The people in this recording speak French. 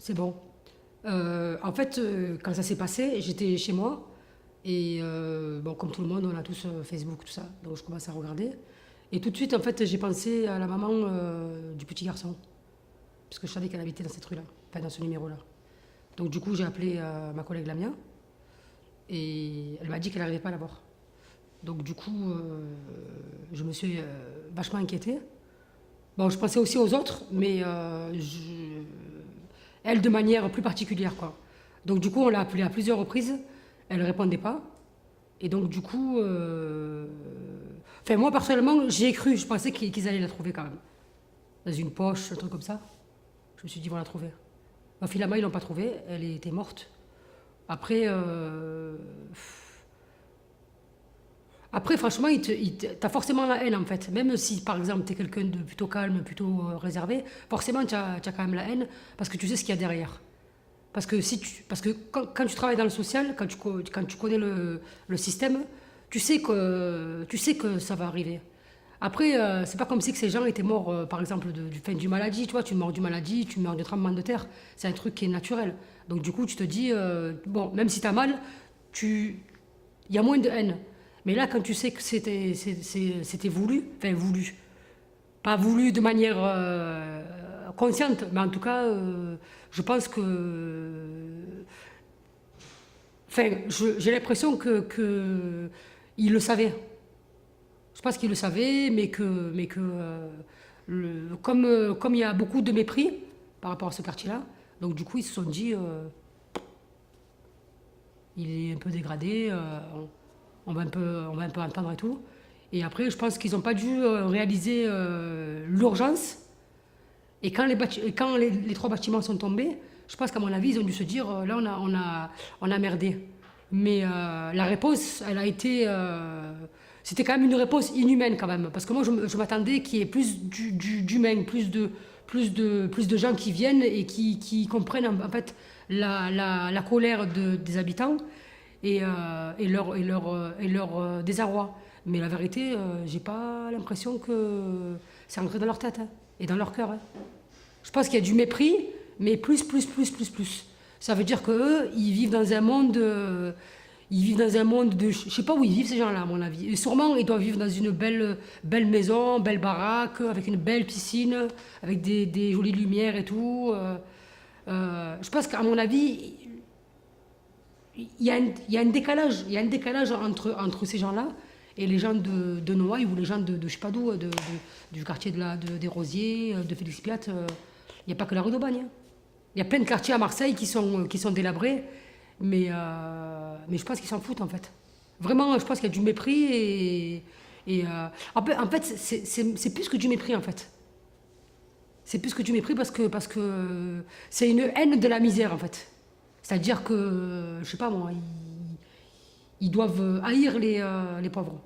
c'est bon. En fait, quand ça s'est passé, j'étais chez moi. Et bon, comme tout le monde, on a tous Facebook, tout ça. Donc je commence à regarder. Et tout de suite, en fait, j'ai pensé à la maman du petit garçon. Parce que je savais qu'elle habitait dans cette rue-là, enfin dans ce numéro-là. Donc du coup, j'ai appelé ma collègue Lamia. Et elle m'a dit qu'elle n'arrivait pas à la voir. Donc du coup, je me suis vachement inquiétée. Bon, je pensais aussi aux autres, mais elle de manière plus particulière, quoi. Donc du coup, on l'a appelée à plusieurs reprises. Elle ne répondait pas. Et donc du coup, enfin moi personnellement, j'y ai cru. Je pensais qu'ils allaient la trouver quand même. Dans une poche, un truc comme ça. Je me suis dit, ils vont la trouver. Bah, finalement, ils l'ont pas trouvée. Elle était morte. Après, après, franchement, t'as forcément la haine en fait. Même si, par exemple, t'es quelqu'un de plutôt calme, plutôt réservé, forcément, t'as quand même la haine parce que tu sais ce qu'il y a derrière. Parce que quand tu travailles dans le social, quand tu connais le système, tu sais que ça va arriver. Après, c'est pas comme si que ces gens étaient morts, par exemple, du maladie. Tu vois, tu meurs du maladie, tu meurs de tremblement de terre. C'est un truc qui est naturel. Donc, du coup, tu te dis, bon, même si t'as mal, il y a moins de haine. Mais là, quand tu sais que c'était voulu, enfin voulu, pas voulu de manière consciente, mais en tout cas, je pense que. Enfin, j'ai l'impression il le savait. Je pense qu'il le savait, mais que comme il y a beaucoup de mépris par rapport à ce quartier-là, donc du coup, ils se sont dit, il est un peu dégradé, on va un peu entendre et tout. Et après, je pense qu'ils n'ont pas dû réaliser l'urgence. Et quand les trois bâtiments sont tombés, je pense qu'à mon avis, ils ont dû se dire, là, on a merdé. Mais la réponse, elle a été... c'était quand même une réponse inhumaine quand même. Parce que moi, je m'attendais qu'il y ait plus d'humains, plus de gens qui viennent et qui comprennent en fait la colère des habitants et leur désarroi. Mais la vérité, j'ai pas l'impression que c'est rentré dans leur tête hein, et dans leur cœur. Hein. Je pense qu'il y a du mépris, mais plus. Ça veut dire qu'eux, ils vivent dans un monde. Ils vivent dans un monde de. Je sais pas où ils vivent ces gens-là, à mon avis. Et sûrement, ils doivent vivre dans une belle maison, belle baraque, avec une belle piscine, avec des jolies lumières et tout. Je pense qu'à mon avis, il y a un décalage. Il y a un décalage entre ces gens-là et les gens de Noailles ou les gens de je sais pas d'où, du quartier des Rosiers, de Félix Piat. Il n'y a pas que la rue d'Aubagne. Hein. Il y a plein de quartiers à Marseille qui sont délabrés, mais je pense qu'ils s'en foutent en fait. Vraiment, je pense qu'il y a du mépris en fait, c'est plus que du mépris en fait. C'est plus que du mépris parce que c'est une haine de la misère en fait. C'est-à-dire que, je sais pas moi, ils doivent haïr les pauvres.